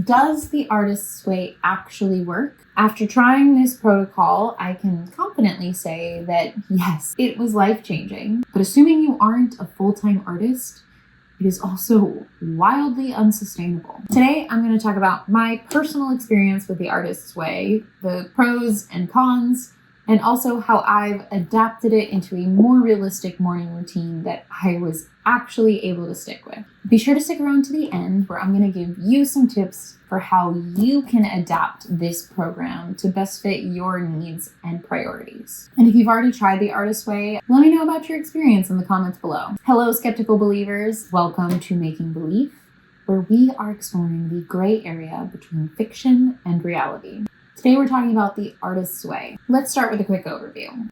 Does the artist's way actually work? After trying this protocol, I can confidently say that yes, it was life-changing. But assuming you aren't a full-time artist, it is also wildly unsustainable. Today, I'm going to talk about my personal experience with the artist's way, the pros and cons, and also how I've adapted it into a more realistic morning routine that I was actually able to stick with. Be sure to stick around to the end, where I'm going to give you some tips for how you can adapt this program to best fit your needs and priorities. And if you've already tried the artist's way, let me know about your experience in the comments below. Hello, skeptical believers. Welcome to Making Belief, where we are exploring the gray area between fiction and reality. Today we're talking about the artist's way. Let's start with a quick overview.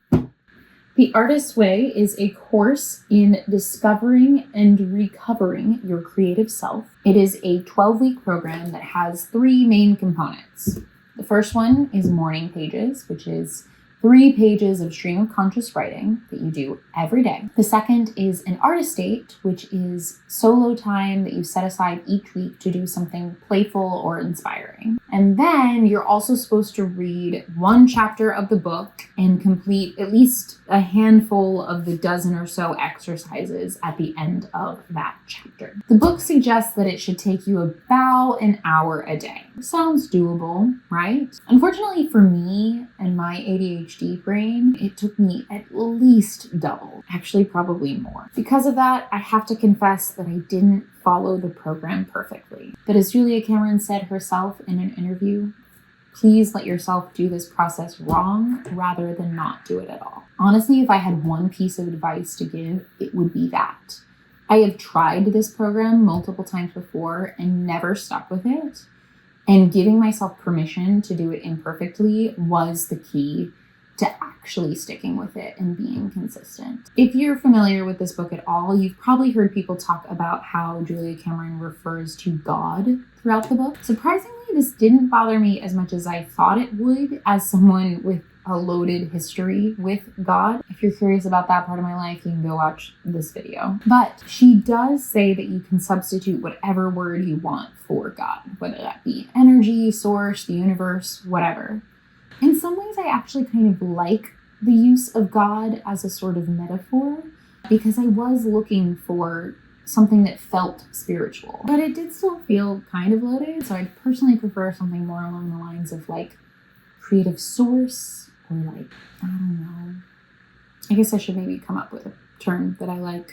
The Artist's Way is a course in discovering and recovering your creative self. It is a 12-week program that has 3 main components. The first one is morning pages, which is 3 pages of stream of conscious writing that you do every day. The second is an artist date, which is solo time that you set aside each week to do something playful or inspiring. And then you're also supposed to read 1 chapter of the book and complete at least a handful of the dozen or so exercises at the end of that chapter. The book suggests that it should take you about an hour a day. Sounds doable, right? Unfortunately for me and my ADHD brain, it took me at least double, actually probably more. Because of that, I have to confess that I didn't follow the program perfectly. But as Julia Cameron said herself in an interview, please let yourself do this process wrong rather than not do it at all. Honestly, if I had one piece of advice to give, it would be that. I have tried this program multiple times before and never stuck with it. And giving myself permission to do it imperfectly was the key to actually sticking with it and being consistent. If you're familiar with this book at all, you've probably heard people talk about how Julia Cameron refers to God throughout the book. Surprisingly, this didn't bother me as much as I thought it would as someone with a loaded history with God. If you're curious about that part of my life, you can go watch this video. But she does say that you can substitute whatever word you want for God, whether that be energy, source, the universe, whatever. In some ways, I actually kind of like the use of God as a sort of metaphor because I was looking for something that felt spiritual, but it did still feel kind of loaded. So I'd personally prefer something more along the lines of like creative source or like, I don't know. I guess I should maybe come up with a term that I like.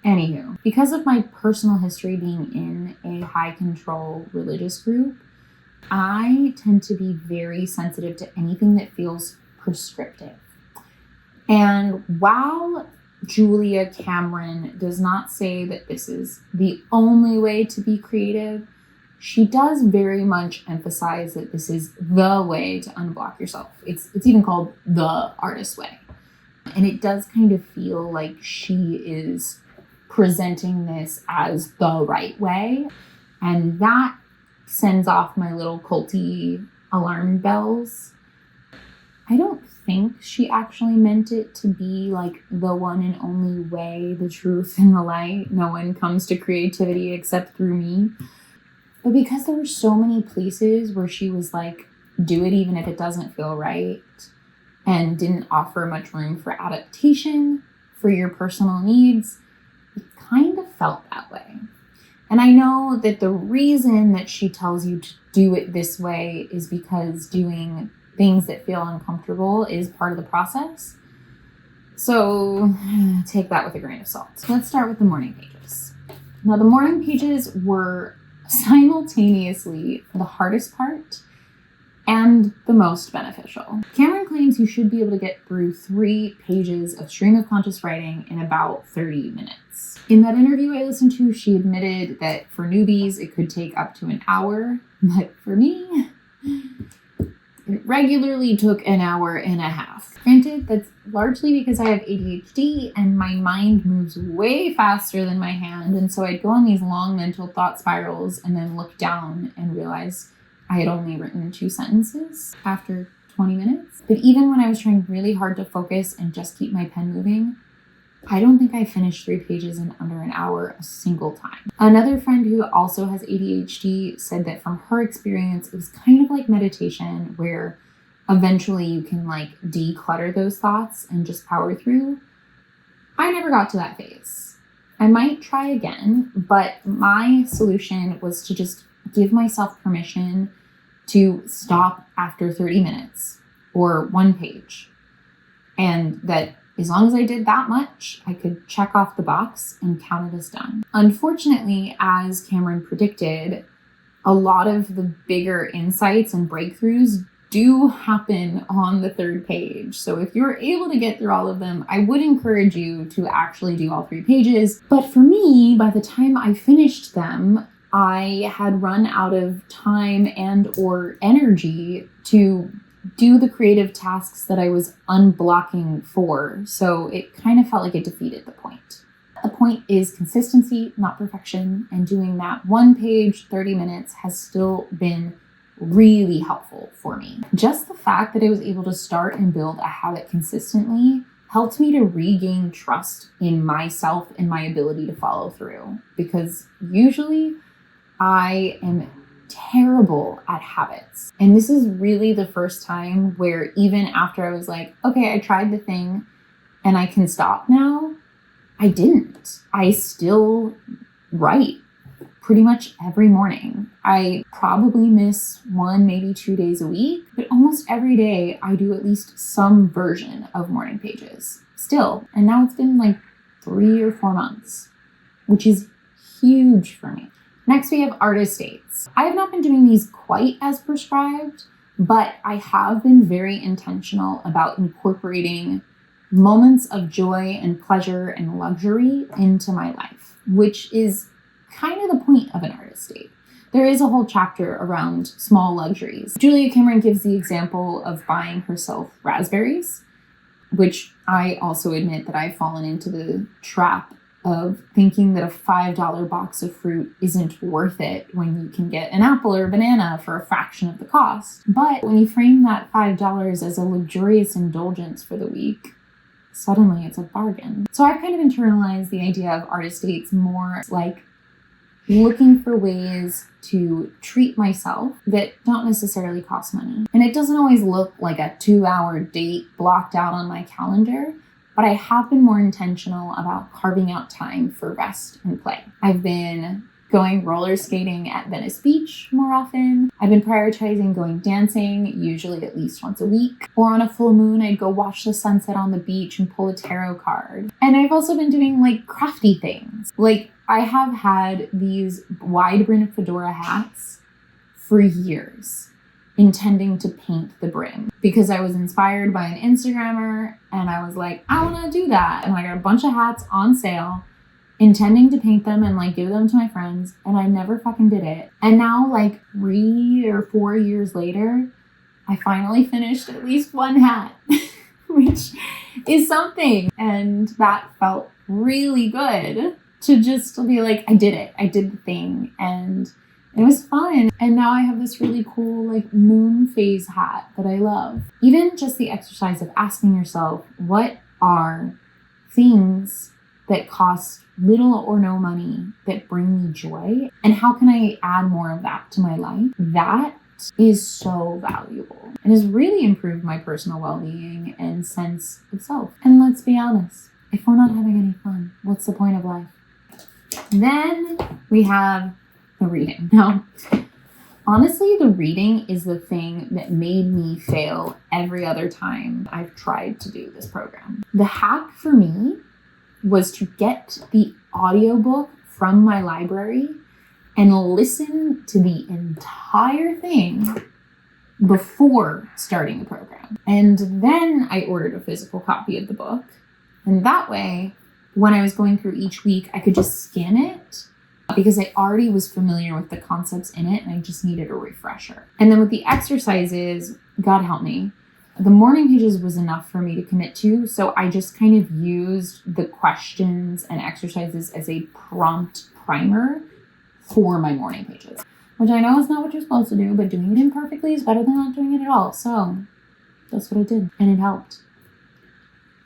Anywho, because of my personal history being in a high control religious group, I tend to be very sensitive to anything that feels prescriptive. And while Julia Cameron does not say that this is the only way to be creative, she does very much emphasize that this is the way to unblock yourself. It's even called the artist's way. And it does kind of feel like she is presenting this as the right way. And that sends off my little culty alarm bells. I don't think she actually meant it to be like the one and only way, the truth and the light. No one comes to creativity except through me. But because there were so many places where she was like, do it even if it doesn't feel right, and didn't offer much room for adaptation for your personal needs, it kind of felt that way. And I know that the reason that she tells you to do it this way is because doing things that feel uncomfortable is part of the process. So take that with a grain of salt. So let's start with the morning pages. Now, the morning pages were simultaneously the hardest part and the most beneficial. Cameron claims you should be able to get through 3 pages of stream of conscious writing in about 30 minutes. In that interview I listened to, she admitted that for newbies, it could take up to an hour, but for me, it regularly took an hour and a half. Granted, that's largely because I have ADHD and my mind moves way faster than my hand, and so I'd go on these long mental thought spirals and then look down and realize I had only written 2 sentences after 20 minutes. But even when I was trying really hard to focus and just keep my pen moving, I don't think I finished 3 pages in under an hour a single time. Another friend who also has ADHD said that from her experience, it was kind of like meditation where eventually you can like declutter those thoughts and just power through. I never got to that phase. I might try again, but my solution was to just give myself permission to stop after 30 minutes or 1 page. And that as long as I did that much, I could check off the box and count it as done. Unfortunately, as Cameron predicted, a lot of the bigger insights and breakthroughs do happen on the 3rd page. So if you're able to get through all of them, I would encourage you to actually do all 3 pages. But for me, by the time I finished them, I had run out of time and or energy to do the creative tasks that I was unblocking for. So it kind of felt like it defeated the point. The point is consistency, not perfection. And doing that 1 page, 30 minutes has still been really helpful for me. Just the fact that I was able to start and build a habit consistently helped me to regain trust in myself and my ability to follow through. Because usually I am terrible at habits. And this is really the first time where even after I was like, okay, I tried the thing and I can stop now, I didn't. I still write pretty much every morning. I probably miss 1, maybe 2 days a week, but almost every day I do at least some version of morning pages still. And now it's been like 3 or 4 months, which is huge for me. Next, we have artist dates. I have not been doing these quite as prescribed, but I have been very intentional about incorporating moments of joy and pleasure and luxury into my life, which is kind of the point of an artist date. There is a whole chapter around small luxuries. Julia Cameron gives the example of buying herself raspberries, which I also admit that I've fallen into the trap of thinking that a $5 box of fruit isn't worth it when you can get an apple or a banana for a fraction of the cost. But when you frame that $5 as a luxurious indulgence for the week, suddenly it's a bargain. So I've kind of internalized the idea of artist dates more like looking for ways to treat myself that don't necessarily cost money. And it doesn't always look like a 2-hour date blocked out on my calendar, but I have been more intentional about carving out time for rest and play. I've been going roller skating at Venice Beach more often. I've been prioritizing going dancing, usually at least once a week. Or on a full moon, I'd go watch the sunset on the beach and pull a tarot card. And I've also been doing like crafty things. Like I have had these wide brim fedora hats for years, intending to paint the brim because I was inspired by an Instagrammer and I was like, I want to do that. And I got a bunch of hats on sale, intending to paint them and like give them to my friends, and I never fucking did it. And now like 3 or 4 years later, I finally finished at least one hat, which is something. And that felt really good to just be like, I did it. I did the thing. And it was fun. And now I have this really cool like moon phase hat that I love. Even just the exercise of asking yourself, what are things that cost little or no money that bring me joy? And how can I add more of that to my life? That is so valuable and has really improved my personal well-being and sense of self. And let's be honest, if we're not having any fun, what's the point of life? Then we have the reading. Now, honestly, the reading is the thing that made me fail every other time I've tried to do this program. The hack for me was to get the audiobook from my library and listen to the entire thing before starting the program. And then I ordered a physical copy of the book. And that way, when I was going through each week, I could just scan it because I already was familiar with the concepts in it and I just needed a refresher. And then with the exercises, God help me, the morning pages was enough for me to commit to. So I just kind of used the questions and exercises as a prompt primer for my morning pages, which I know is not what you're supposed to do, but doing it imperfectly is better than not doing it at all. So that's what I did, and it helped.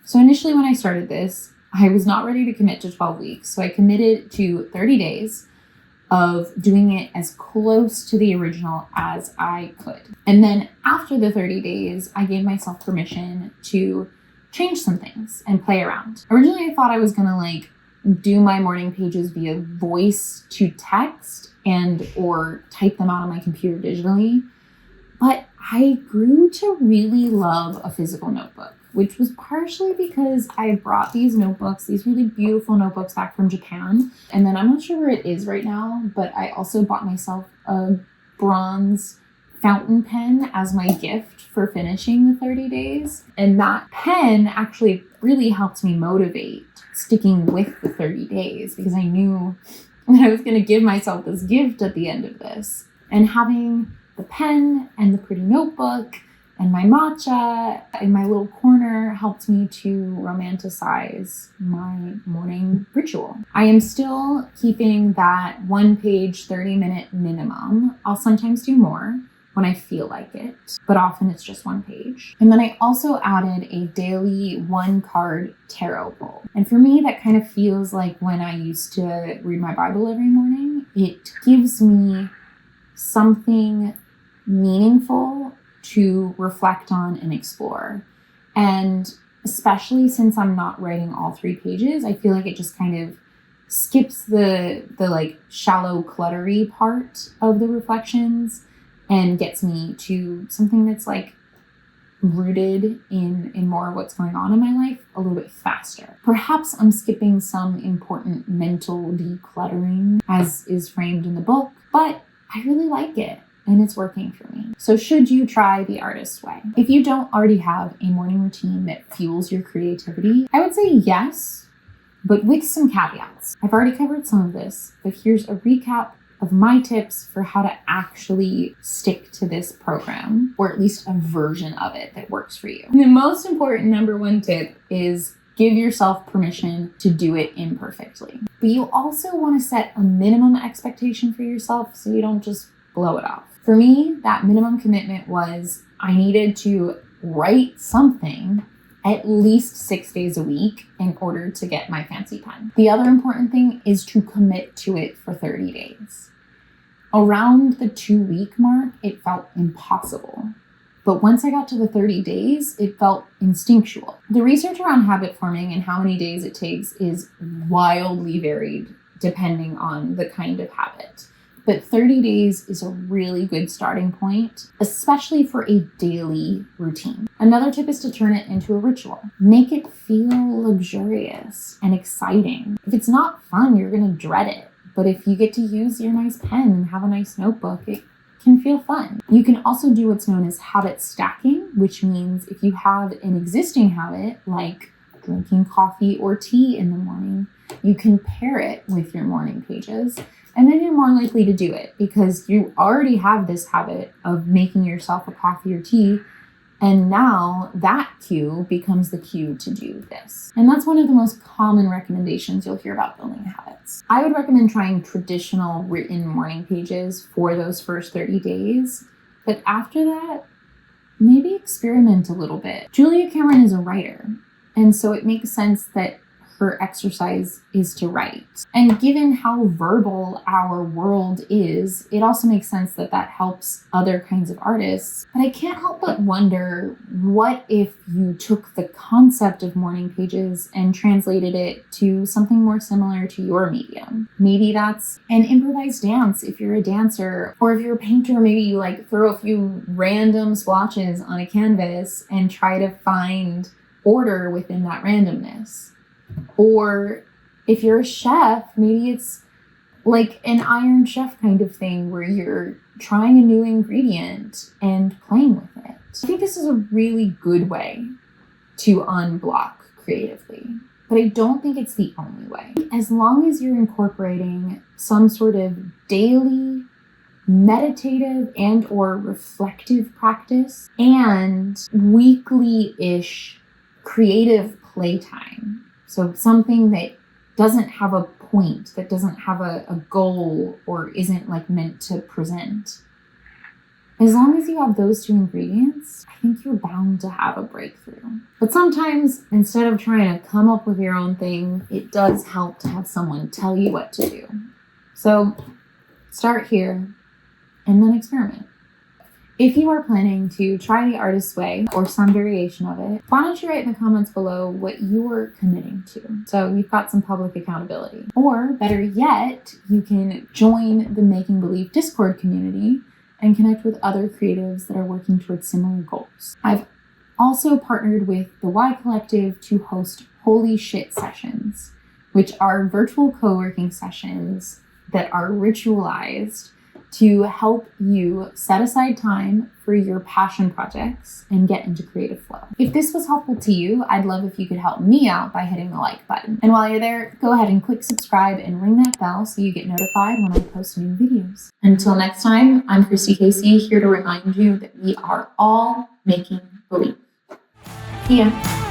So initially when I started this, I was not ready to commit to 12 weeks. So I committed to 30 days of doing it as close to the original as I could. And then after the 30 days, I gave myself permission to change some things and play around. Originally, I thought I was gonna do my morning pages via voice to text and or type them out on my computer digitally. But I grew to really love a physical notebook, which was partially because I brought these notebooks, these really beautiful notebooks back from Japan. And then I'm not sure where it is right now, but I also bought myself a bronze fountain pen as my gift for finishing the 30 days. And that pen actually really helped me motivate sticking with the 30 days because I knew that I was going to give myself this gift at the end of this. And having the pen and the pretty notebook and my matcha in my little corner helped me to romanticize my morning ritual. I am still keeping that 1-page, 30-minute minimum. I'll sometimes do more when I feel like it, but often it's just 1 page. And then I also added a daily 1-card tarot pull. And for me, that kind of feels like when I used to read my Bible every morning. It gives me something meaningful to reflect on and explore. And especially since I'm not writing all 3 pages, I feel like it just kind of skips the shallow, cluttery part of the reflections and gets me to something that's rooted in more of what's going on in my life a little bit faster. Perhaps I'm skipping some important mental decluttering as is framed in the book, but I really like it and it's working for me. So should you try the artist's way? If you don't already have a morning routine that fuels your creativity, I would say yes, but with some caveats. I've already covered some of this, but here's a recap of my tips for how to actually stick to this program, or at least a version of it that works for you. And the most important number 1 tip is give yourself permission to do it imperfectly. But you also want to set a minimum expectation for yourself so you don't just blow it off. For me, that minimum commitment was I needed to write something at least 6 days a week in order to get my fancy pen. The other important thing is to commit to it for 30 days. Around the 2-week mark, it felt impossible. But once I got to the 30 days, it felt instinctual. The research around habit forming and how many days it takes is wildly varied depending on the kind of habit. But 30 days is a really good starting point, especially for a daily routine. Another tip is to turn it into a ritual. Make it feel luxurious and exciting. If it's not fun, you're going to dread it. But if you get to use your nice pen and have a nice notebook, it can feel fun. You can also do what's known as habit stacking, which means if you have an existing habit like drinking coffee or tea in the morning, you can pair it with your morning pages. And then you're more likely to do it because you already have this habit of making yourself a coffee or tea. And now that cue becomes the cue to do this. And that's one of the most common recommendations you'll hear about building habits. I would recommend trying traditional written morning pages for those first 30 days. But after that, maybe experiment a little bit. Julia Cameron is a writer. And so it makes sense that her exercise is to write. And given how verbal our world is, it also makes sense that that helps other kinds of artists. But I can't help but wonder, what if you took the concept of morning pages and translated it to something more similar to your medium? Maybe that's an improvised dance if you're a dancer, or if you're a painter, maybe you throw a few random splotches on a canvas and try to find order within that randomness. Or if you're a chef, maybe it's like an Iron Chef kind of thing where you're trying a new ingredient and playing with it. I think this is a really good way to unblock creatively, but I don't think it's the only way. As long as you're incorporating some sort of daily meditative and or reflective practice and weekly-ish creative playtime. So something that doesn't have a point, that doesn't have a goal or isn't meant to present. As long as you have those two ingredients, I think you're bound to have a breakthrough. But sometimes, instead of trying to come up with your own thing, it does help to have someone tell you what to do. So start here and then experiment. If you are planning to try the artist's way or some variation of it, why don't you write in the comments below what you're committing to? So you've got some public accountability. Or better yet, you can join the Making Believe Discord community and connect with other creatives that are working towards similar goals. I've also partnered with the Y Collective to host Holy Shit sessions, which are virtual co-working sessions that are ritualized to help you set aside time for your passion projects and get into creative flow. If this was helpful to you, I'd love if you could help me out by hitting the like button. And while you're there, go ahead and click subscribe and ring that bell so you get notified when I post new videos. Until next time, I'm Christy Casey, here to remind you that we are all making believe. See ya.